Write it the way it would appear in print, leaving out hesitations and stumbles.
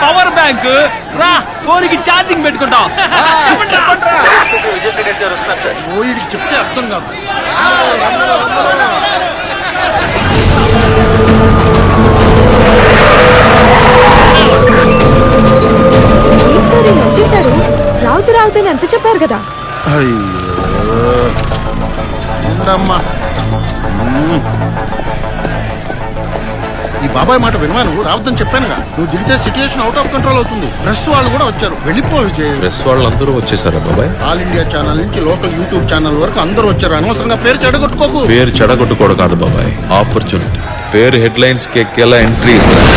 Power bank రా ఫోన్కి charging పెట్టుకుంటాం. ఓడికి చెప్తే అర్థం కాదు. వచ్చేసారు. రావుతని ఎంత చెప్పారు కదా. ఉండమ్మా, ఈ బాబాయ్ మాట వినవా? నువ్వు రావద్దని చెప్పానుగా. నువ్వు దిగితే సిచ్యుయేషన్ అవుట్ ఆఫ్ కంట్రోల్ అవుతుంది. ప్రెస్ వాళ్ళు కూడా వచ్చారు. వెళ్ళిపో విజయ్. ప్రెస్ వాళ్ళందరూ వచ్చేసారా బాబాయ్? ఆల్ ఇండియా ఛానల్ నుంచి లోకల్ యూట్యూబ్ ఛానల్ వరకు అందరూ వచ్చారు. అనవసరంగా పేరు చెడగొట్టుకోకు. పేరు చెడగొట్టుకోడు కాదు బాబాయ్, ఆపర్చునిటీ. పేరు హెడ్లైన్స్ కి ఎక్కేలా ఎంట్రీ ఇస్తారు.